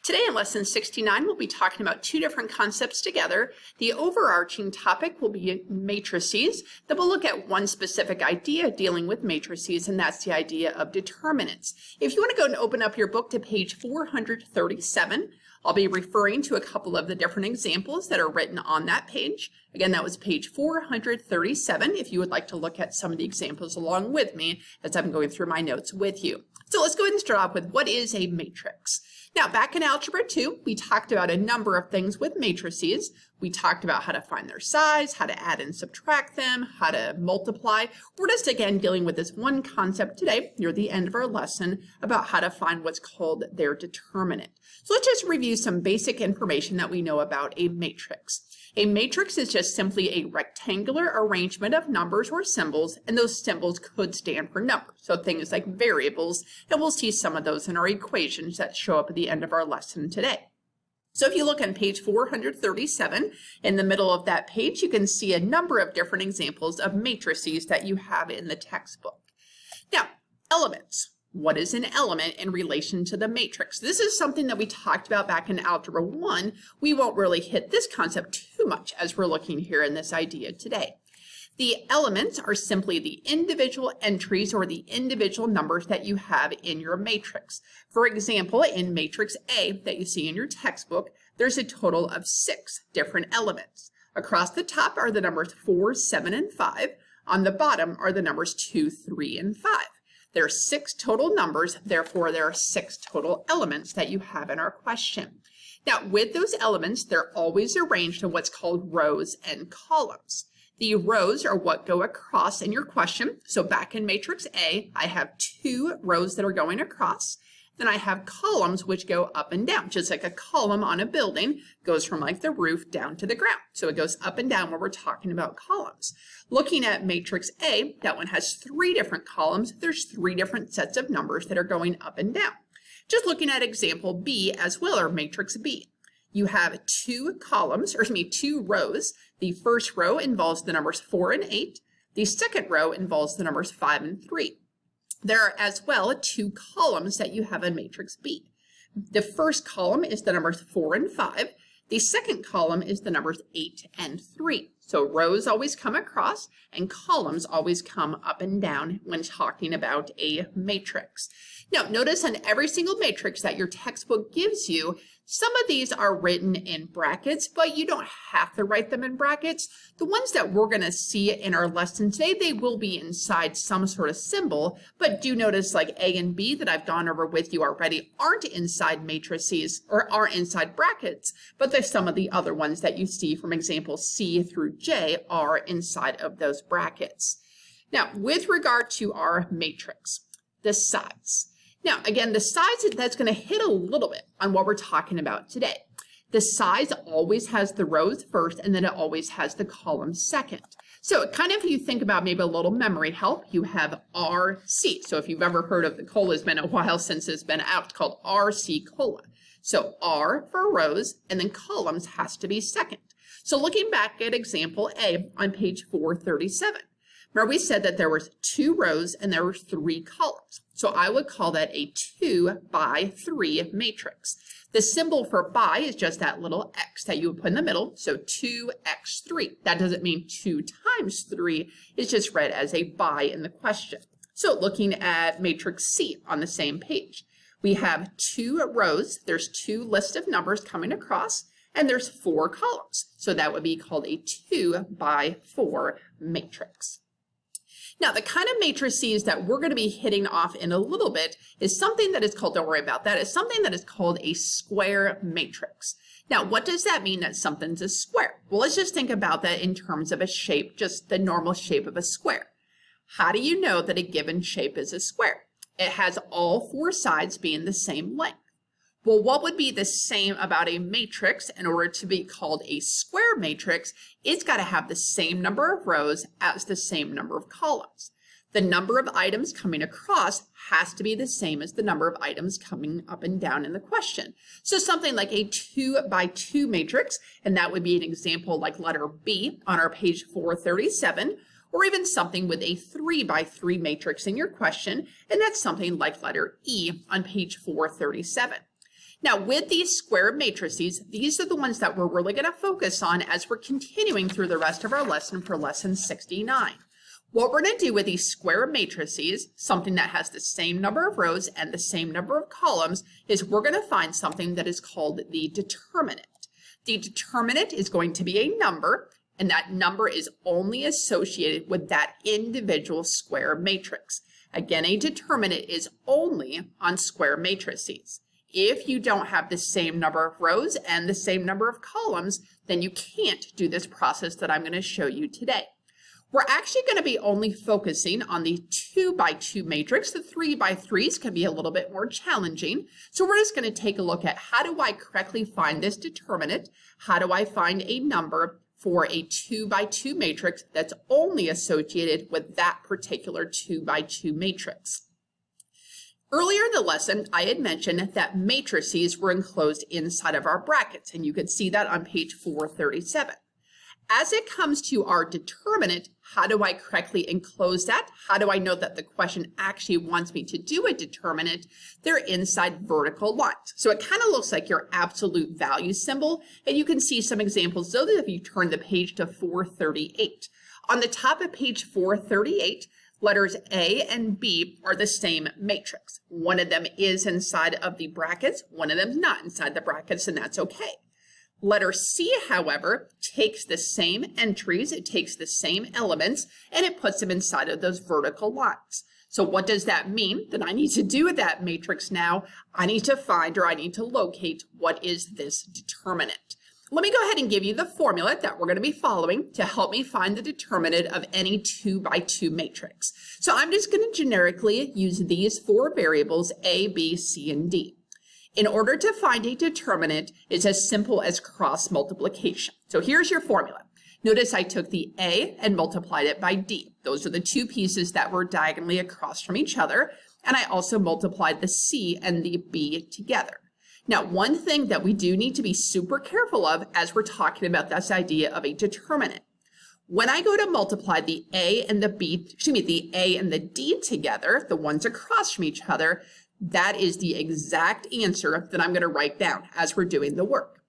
Today in lesson 69, we'll be talking about two different concepts together. The overarching topic will be matrices. Then we'll look at one specific idea dealing with matrices, and that's the idea of determinants. If you want to go and open up your book to page 437, I'll be referring to a couple of the different examples that are written on that page. Again, that was page 437 if you would like to look at some of the examples along with me as I'm going through my notes with you. So let's go ahead and start off with what is a matrix. Now, back in Algebra 2, we talked about a number of things with matrices. We talked about how to find their size, how to add and subtract them, how to multiply. We're just, again, dealing with this one concept today near the end of our lesson about how to find what's called their determinant. So let's just review some basic information that we know about a matrix. A matrix is just simply a rectangular arrangement of numbers or symbols, and those symbols could stand for numbers. So things like variables, and we'll see some of those in our equations that show up at the end of our lesson today. So if you look on page 437, in the middle of that page, you can see a number of different examples of matrices that you have in the textbook. Now, elements. What is an element in relation to the matrix? This is something that we talked about back in Algebra 1. We won't really hit this concept too much as we're looking here in this idea today. The elements are simply the individual entries or the individual numbers that you have in your matrix. For example, in matrix A that you see in your textbook, there's a total of 6 different elements. Across the top are the numbers 4, 7, and 5. On the bottom are the numbers 2, 3, and 5. There are 6 total numbers, therefore there are 6 total elements that you have in our question. Now, with those elements, they're always arranged in what's called rows and columns. The rows are what go across in your question. So back in matrix A, I have 2 rows that are going across. Then I have columns which go up and down, just like a column on a building goes from like the roof down to the ground. So it goes up and down when we're talking about columns. Looking at matrix A, that one has 3 different columns. There's 3 different sets of numbers that are going up and down. Just looking at example B as well, or matrix B. You have 2 rows. The first row involves the numbers 4 and 8. The second row involves the numbers 5 and 3. There are as well 2 columns that you have in matrix B. The first column is the numbers 4 and 5. The second column is the numbers 8 and 3. So rows always come across and columns always come up and down when talking about a matrix. Now, notice on every single matrix that your textbook gives you, some of these are written in brackets, but you don't have to write them in brackets. The ones that we're going to see in our lesson today, they will be inside some sort of symbol, but do notice like A and B that I've gone over with you already aren't inside matrices or aren't inside brackets, but there's some of the other ones that you see from example C through J are inside of those brackets. Now, with regard to our matrix, the size. Now, again, the size, that's going to hit a little bit on what we're talking about today. The size always has the rows first, and then it always has the columns second. So kind of if you think about maybe a little memory help, you have RC. So if you've ever heard of the COLA, it's been a while since it's been out, it's called RC COLA. So R for rows, and then columns has to be second. So looking back at example A on page 437. Remember, we said that there was 2 rows and there were 3 columns. So I would call that a 2 by 3 matrix. The symbol for by is just that little x that you would put in the middle. So 2x3. That doesn't mean 2 times 3. It's just read as a by in the question. So looking at matrix C on the same page, we have 2 rows. There's 2 lists of numbers coming across, and there's 4 columns. So that would be called a 2 by 4 matrix. Now, the kind of matrices that we're going to be hitting off in a little bit is something that is called, don't worry about that, is something that is called a square matrix. Now, what does that mean that something's a square? Well, let's just think about that in terms of a shape, just the normal shape of a square. How do you know that a given shape is a square? It has all 4 sides being the same length. Well, what would be the same about a matrix in order to be called a square matrix? It's got to have the same number of rows as the same number of columns. The number of items coming across has to be the same as the number of items coming up and down in the question. So something like a 2 by 2 matrix, and that would be an example like letter B on our page 437, or even something with a 3 by 3 matrix in your question, and that's something like letter E on page 437. Now, with these square matrices, these are the ones that we're really going to focus on as we're continuing through the rest of our lesson for lesson 69. What we're going to do with these square matrices, something that has the same number of rows and the same number of columns, is we're going to find something that is called the determinant. The determinant is going to be a number, and that number is only associated with that individual square matrix. Again, a determinant is only on square matrices. If you don't have the same number of rows and the same number of columns, then you can't do this process that I'm going to show you today. We're actually going to be only focusing on the 2 by 2 matrix. The 3 by 3s can be a little bit more challenging. So we're just going to take a look at how do I correctly find this determinant? How do I find a number for a 2 by 2 matrix that's only associated with that particular 2 by 2 matrix? Earlier in the lesson, I had mentioned that matrices were enclosed inside of our brackets, and you can see that on page 437. As it comes to our determinant, how do I correctly enclose that? How do I know that the question actually wants me to do a determinant? They're inside vertical lines. So it kind of looks like your absolute value symbol, and you can see some examples of that if you turn the page to 438. On the top of page 438, letters A and B are the same matrix. One of them is inside of the brackets, one of them is not inside the brackets, and that's okay. Letter C, however, takes the same entries, it takes the same elements, and it puts them inside of those vertical lines. So what does that mean that I need to do with that matrix now? I need to find, or I need to locate, what is this determinant. Let me go ahead and give you the formula that we're going to be following to help me find the determinant of any 2 by 2 matrix. So I'm just going to generically use these 4 variables, A, B, C, and D. In order to find a determinant, it's as simple as cross multiplication. So here's your formula. Notice I took the A and multiplied it by D. Those are the 2 pieces that were diagonally across from each other. And I also multiplied the C and the B together. Now, one thing that we do need to be super careful of as we're talking about this idea of a determinant. When I go to multiply the A and the the A and the D together, the ones across from each other, that is the exact answer that I'm going to write down as we're doing the work.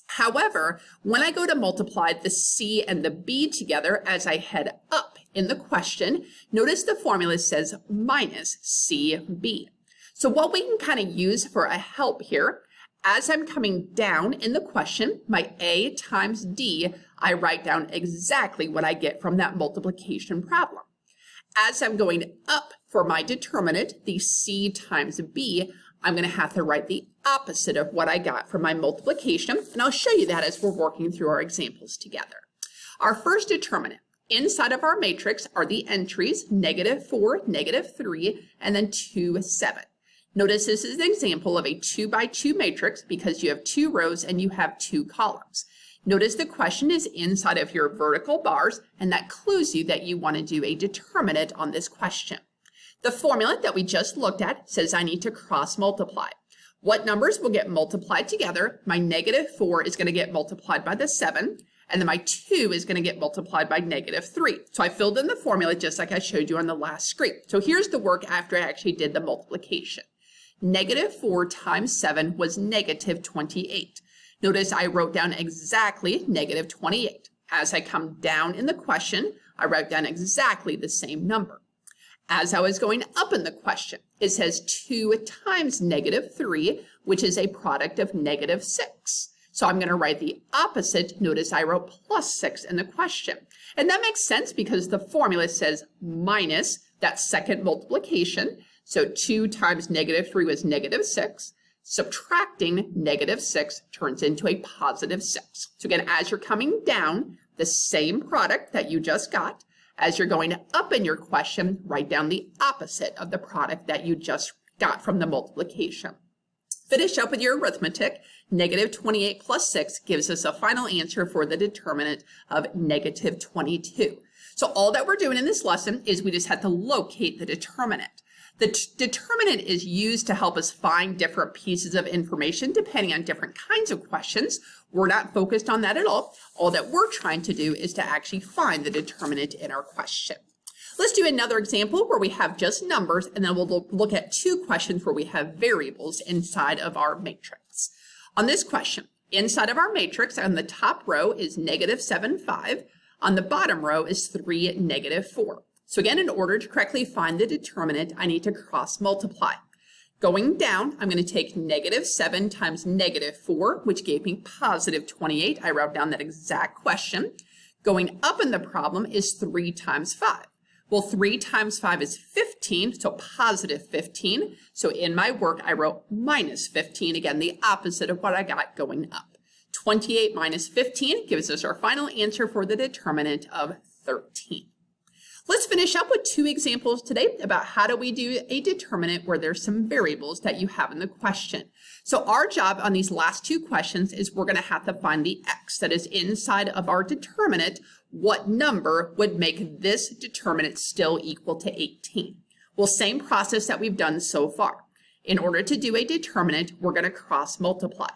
However, when I go to multiply the C and the B together as I head up in the question, notice the formula says minus CB. So what we can kind of use for a help here, as I'm coming down in the question, my A times D, I write down exactly what I get from that multiplication problem. As I'm going up for my determinant, the C times B, I'm going to have to write the opposite of what I got from my multiplication, and I'll show you that as we're working through our examples together. Our first determinant, inside of our matrix are the entries -4, -3, and then 2, 7. Notice this is an example of a 2 by 2 matrix because you have 2 rows and you have 2 columns. Notice the question is inside of your vertical bars, and that clues you that you want to do a determinant on this question. The formula that we just looked at says I need to cross multiply. What numbers will get multiplied together? My -4 is going to get multiplied by the 7, and then my 2 is going to get multiplied by -3. So I filled in the formula just like I showed you on the last screen. So here's the work after I actually did the multiplication. -4 times 7 was -28. Notice I wrote down exactly -28. As I come down in the question, I wrote down exactly the same number. As I was going up in the question, it says 2 times -3, which is a product of -6. So I'm going to write the opposite. Notice I wrote +6 in the question. And that makes sense because the formula says minus that second multiplication. So 2 times -3 was -6. Subtracting -6 turns into a +6. So again, as you're coming down, the same product that you just got. As you're going up in your question, write down the opposite of the product that you just got from the multiplication. Finish up with your arithmetic. -28 plus 6 gives us a final answer for the determinant of -22. So all that we're doing in this lesson is we just have to locate the determinant. The determinant is used to help us find different pieces of information depending on different kinds of questions. We're not focused on that at all. All that we're trying to do is to actually find the determinant in our question. Let's do another example where we have just numbers, and then we'll look at 2 questions where we have variables inside of our matrix. maths. On this question, inside of our matrix, on the top row is -7, 5. On the bottom row is 3, -4. So again, in order to correctly find the determinant, I need to cross multiply. Going down, I'm going to take -7 times -4, which gave me positive 28. I wrote down that exact question. Going up in the problem is 3 times 5. Well, 3 times 5 is 15, so positive 15. So in my work, I wrote minus 15, again, the opposite of what I got going up. 28 minus 15 gives us our final answer for the determinant of 13. Let's finish up with 2 examples today about how do we do a determinant where there's some variables that you have in the question. So our job on these last 2 questions is we're going to have to find the x that is inside of our determinant. What number would make this determinant still equal to 18? Well, same process that we've done so far. In order to do a determinant, we're going to cross multiply.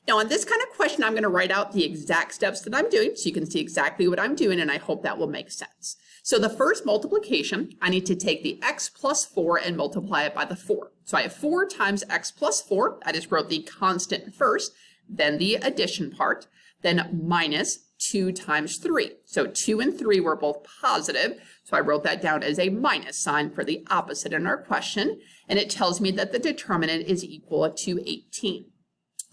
Now on this kind of question, I'm going to write out the exact steps that I'm doing so you can see exactly what I'm doing, and I hope that will make sense. So the first multiplication, I need to take the x plus 4 and multiply it by the 4. So I have 4 times x plus 4. I just wrote the constant first, then the addition part, then minus 2 times 3. So 2 and 3 were both positive. So I wrote that down as a minus sign for the opposite in our question. And it tells me that the determinant is equal to 18.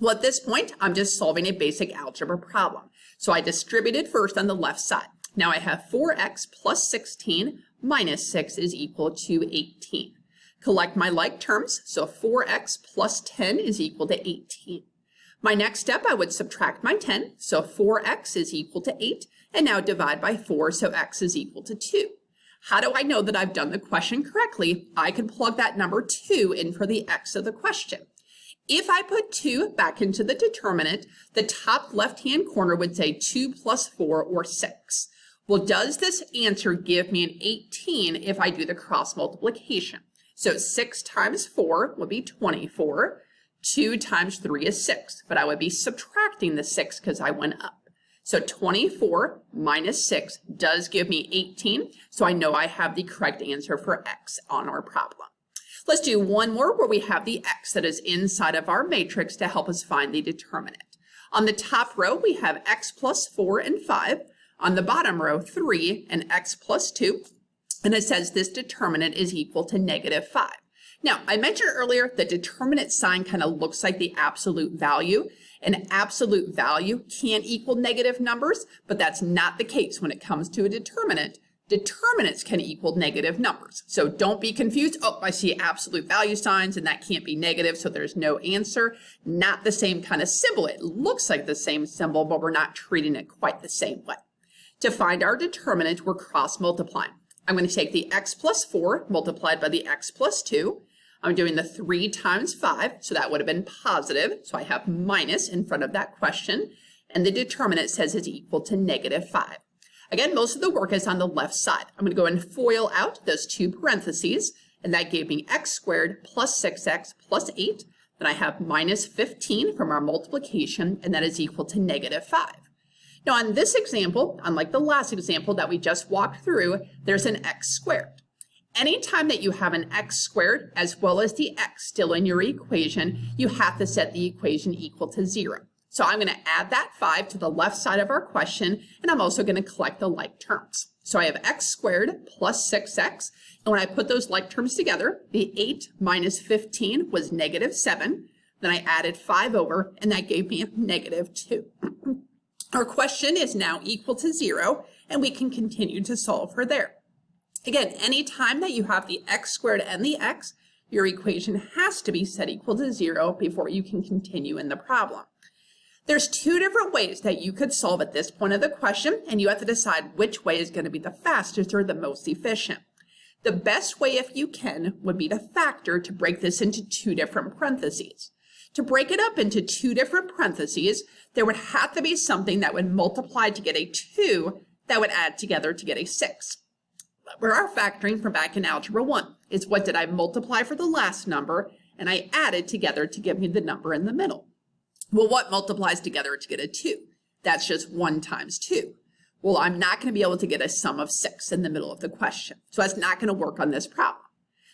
Well, at this point, I'm just solving a basic algebra problem. So I distributed first on the left side. Now I have 4x plus 16 minus 6 is equal to 18. Collect my like terms, so 4x plus 10 is equal to 18. My next step, I would subtract my 10, so 4x is equal to 8, and now divide by 4, so x is equal to 2. How do I know that I've done the question correctly? I can plug that number 2 in for the x of the question. If I put 2 back into the determinant, the top left-hand corner would say 2 plus 4 or 6. Well, does this answer give me an 18 if I do the cross multiplication? So 6 times 4 would be 24. 2 times 3 is 6, but I would be subtracting the 6 because I went up. So 24 minus 6 does give me 18, so I know I have the correct answer for x on our problem. Let's do one more where we have the x that is inside of our matrix to help us find the determinant. On the top row, we have x plus 4 and 5. On the bottom row, 3 and x plus 2. And it says this determinant is equal to -5. Now, I mentioned earlier the determinant sign kind of looks like the absolute value. An absolute value can equal negative numbers, but that's not the case when it comes to a determinant. Determinants can equal negative numbers. So don't be confused. Oh, I see absolute value signs and that can't be negative, so there's no answer. Not the same kind of symbol. It looks like the same symbol, but we're not treating it quite the same way. To find our determinant, we're cross multiplying. I'm going to take the x plus 4 multiplied by the x plus 2. I'm doing the 3 times 5, so that would have been positive. So I have minus in front of that question. And the determinant says it's equal to -5. Again, most of the work is on the left side. I'm going to go and FOIL out those 2 parentheses, and that gave me x squared plus 6x plus 8. Then I have minus 15 from our multiplication, and that is equal to -5. Now on this example, unlike the last example that we just walked through, there's an x squared. Anytime that you have an x squared as well as the x still in your equation, you have to set the equation equal to 0. So I'm going to add that 5 to the left side of our question, and I'm also going to collect the like terms. So I have x squared plus 6x, and when I put those like terms together, the 8 minus 15 was -7. Then I added 5 over, and that gave me a -2. Our question is now equal to 0, and we can continue to solve for there. Again, any time that you have the x squared and the x, your equation has to be set equal to 0 before you can continue in the problem. There's 2 different ways that you could solve at this point of the question, and you have to decide which way is going to be the fastest or the most efficient. The best way, if you can, would be to factor to break this into 2 different parentheses. To break it up into 2 different parentheses, there would have to be something that would multiply to get a 2 that would add together to get a 6. We're factoring from back in Algebra 1. It's what did I multiply for the last number, and I added together to give me the number in the middle. Well, what multiplies together to get a 2? That's just 1 times 2. Well, I'm not going to be able to get a sum of 6 in the middle of the question, so that's not going to work on this problem.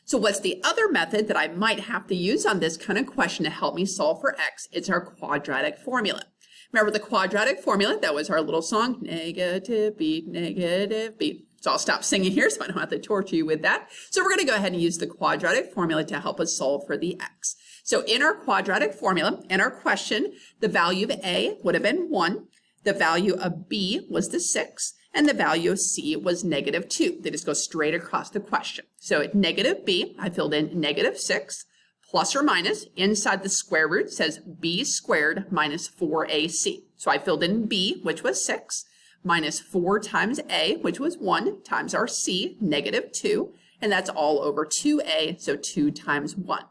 So what's the other method that I might have to use on this kind of question to help me solve for x? It's our quadratic formula. Remember the quadratic formula? That was our little song, negative b, negative b. So I'll stop singing here so I don't have to torture you with that. So we're going to go ahead and use the quadratic formula to help us solve for the x. So in our quadratic formula, in our question, the value of a would have been 1, the value of b was the 6, and the value of c was negative 2. They just go straight across the question. So at negative b, I filled in negative 6, plus or minus, inside the square root says b squared minus 4ac. So I filled in b, which was 6, minus 4 times a, which was 1, times our c, negative 2, and that's all over 2a, so 2 times 1.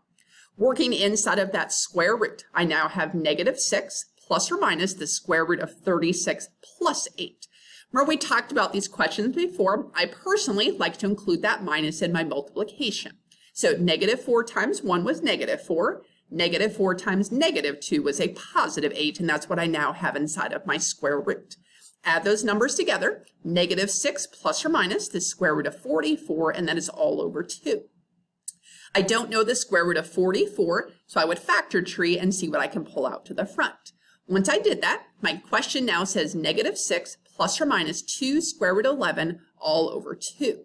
Working inside of that square root, I now have negative 6 plus or minus the square root of 36 plus 8. Remember we talked about these questions before. I personally like to include that minus in my multiplication. So negative 4 times 1 was negative 4. Negative 4 times negative 2 was a positive 8, and that's what I now have inside of my square root. Add those numbers together, negative 6 plus or minus the square root of 44, and that is all over 2. I don't know the square root of 44, so I would factor tree and see what I can pull out to the front. Once I did that, my question now says negative 6 plus or minus 2 square root 11 all over 2.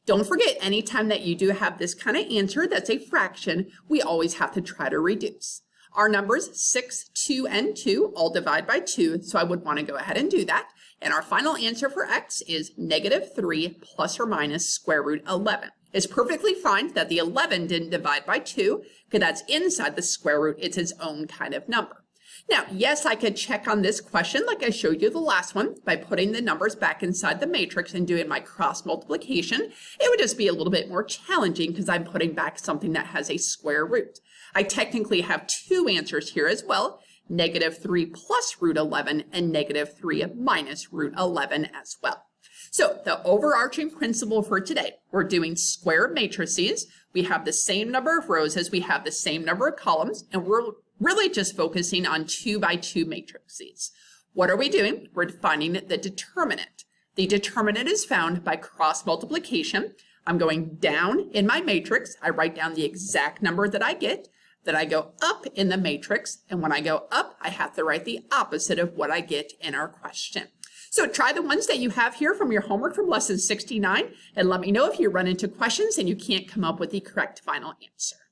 Don't forget, anytime that you do have this kind of answer that's a fraction, we always have to try to reduce. Our numbers 6, 2, and 2 all divide by 2, so I would want to go ahead and do that. And our final answer for x is negative 3 plus or minus square root 11. It's perfectly fine that the 11 didn't divide by 2, because that's inside the square root. It's its own kind of number. Now, yes, I could check on this question like I showed you the last one by putting the numbers back inside the matrix and doing my cross multiplication. It would just be a little bit more challenging because I'm putting back something that has a square root. I technically have two answers here as well, negative 3 plus root 11 and negative 3 minus root 11 as well. So the overarching principle for today, we're doing square matrices. We have the same number of rows as we have the same number of columns, and we're really just focusing on 2 by 2 matrices. What are we doing? We're finding the determinant. The determinant is found by cross multiplication. I'm going down in my matrix. I write down the exact number that I get. Then I go up in the matrix. And when I go up, I have to write the opposite of what I get in our question. So try the ones that you have here from your homework from lesson 69 and let me know if you run into questions and you can't come up with the correct final answer.